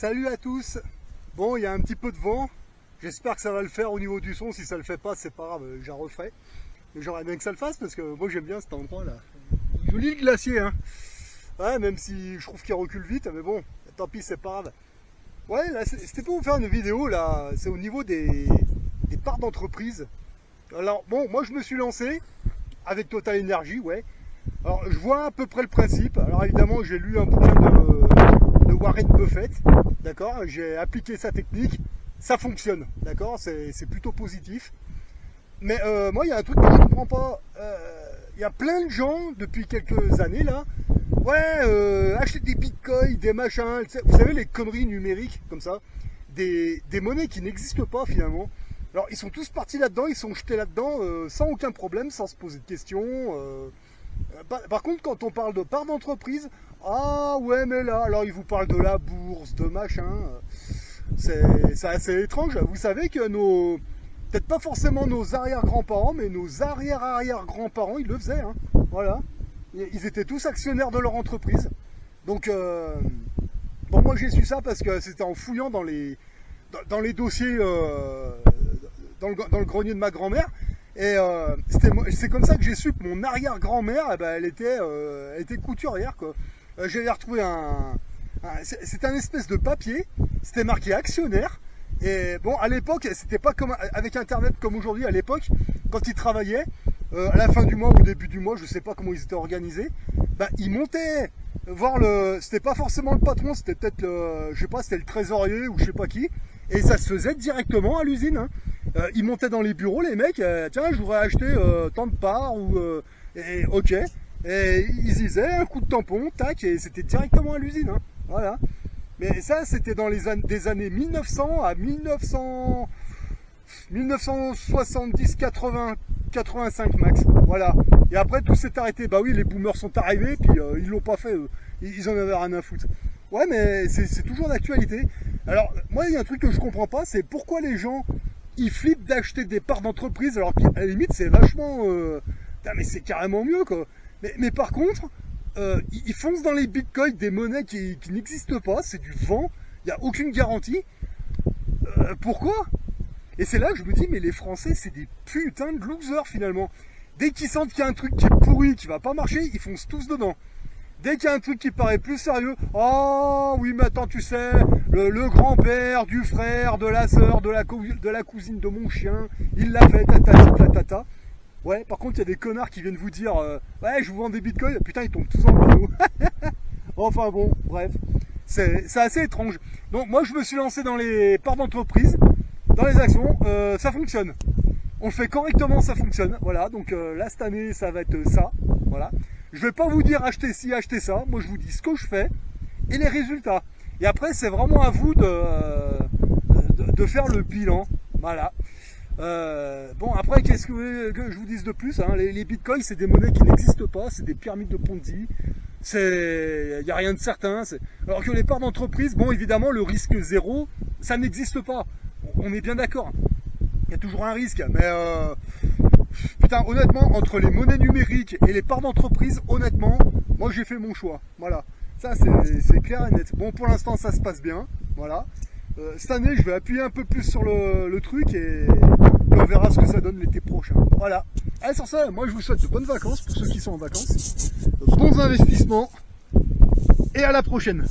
Salut à tous. Bon, il y a un petit peu de vent. J'espère que ça va le faire au niveau du son. Si ça le fait pas, c'est pas grave, j'en referai. Mais j'aurais bien que ça le fasse parce que moi j'aime bien cet endroit là. Joli le glacier, hein. Ouais, même si je trouve qu'il recule vite, mais bon, tant pis, c'est pas grave. Ouais, là, c'était pour vous faire une vidéo là. C'est au niveau des parts d'entreprise. Alors, bon, moi je me suis lancé avec Total Energy, ouais. Alors, je vois à peu près le principe. Alors, évidemment, j'ai lu un bouquin de Warren Buffett, d'accord. J'ai appliqué sa technique, ça fonctionne, d'accord. C'est plutôt positif. Mais moi, il y a un truc que je comprends pas. Il y a plein de gens depuis quelques années là. Ouais, acheter des bitcoins, des machins. Vous savez, les conneries numériques comme ça, des monnaies qui n'existent pas finalement. Alors, ils sont tous partis là-dedans, ils sont jetés là-dedans sans aucun problème, sans se poser de questions. Par contre, quand on parle de part d'entreprise, ah ouais, mais là, alors ils vous parlent de la bourse, de machin. C'est assez étrange. Vous savez que peut-être pas forcément nos arrière-grands-parents, mais nos arrière-arrière-grands-parents, ils le faisaient. Hein. Voilà. Ils étaient tous actionnaires de leur entreprise. Donc, bon, moi j'ai su ça parce que c'était en fouillant dans les dossiers, dans le grenier de ma grand-mère. Et c'est comme ça que j'ai su que mon arrière-grand-mère, eh ben, elle était couturière, quoi. J'avais retrouvé c'était un espèce de papier, c'était marqué actionnaire. Et bon, à l'époque, c'était pas comme avec Internet comme aujourd'hui. À l'époque, quand ils travaillaient, à la fin du mois ou au début du mois, je sais pas comment ils étaient organisés, bah, ils montaient voir c'était pas forcément le patron, c'était peut-être je sais pas, c'était le trésorier ou je sais pas qui. Et ça se faisait directement à l'usine. Hein. Ils montaient dans les bureaux, les mecs, tiens, je voudrais acheter tant de parts, et ok. Et ils disaient un coup de tampon, tac, et c'était directement à l'usine. Hein. Voilà. Mais ça, c'était dans des années 1900 à 1970, 80, 85 max. Voilà. Et après, tout s'est arrêté. Bah oui, les boomers sont arrivés, puis ils l'ont pas fait. Ils en avaient rien à foutre. Ouais, mais c'est toujours d'actualité. Alors, moi, il y a un truc que je comprends pas, c'est pourquoi les gens, ils flippent d'acheter des parts d'entreprise, alors qu'à la limite, c'est vachement... mais c'est carrément mieux, quoi. Mais par contre, ils foncent dans les bitcoins, des monnaies qui n'existent pas, c'est du vent, il n'y a aucune garantie. Pourquoi? Et c'est là que je me dis, mais les Français, c'est des putains de losers, finalement. Dès qu'ils sentent qu'il y a un truc qui est pourri, qui va pas marcher, ils foncent tous dedans. Dès qu'il y a un truc qui paraît plus sérieux, oh oui, mais attends, tu sais, le grand-père, du frère, de la sœur, de la cousine de mon chien, il l'a fait, tatata. Ouais, par contre, il y a des connards qui viennent vous dire, ouais, je vous vends des bitcoins, putain, ils tombent tous en vidéo. Enfin bon, bref, c'est assez étrange. Donc moi, je me suis lancé dans les parts d'entreprise, dans les actions, ça fonctionne. On le fait correctement, ça fonctionne. Voilà, donc là, cette année, ça va être ça. Voilà. Je vais pas vous dire acheter ci, acheter ça. Moi, je vous dis ce que je fais et les résultats. Et après, c'est vraiment à vous de faire le bilan. Voilà. Bon, après, qu'est-ce que vous voulez que je vous dise de plus, hein? Les bitcoins, c'est des monnaies qui n'existent pas. C'est des pyramides de Ponzi. Il n'y a rien de certain. Alors que les parts d'entreprise, bon, évidemment, le risque zéro, ça n'existe pas. On est bien d'accord. Il y a toujours un risque. Mais... putain, honnêtement, entre les monnaies numériques et les parts d'entreprise, honnêtement, moi j'ai fait mon choix. Voilà, ça c'est clair et net. Bon, pour l'instant, ça se passe bien. Voilà. Cette année, je vais appuyer un peu plus sur le truc et on verra ce que ça donne l'été prochain. Voilà. Allez, sur ça, moi je vous souhaite de bonnes vacances pour ceux qui sont en vacances, bons investissements et à la prochaine.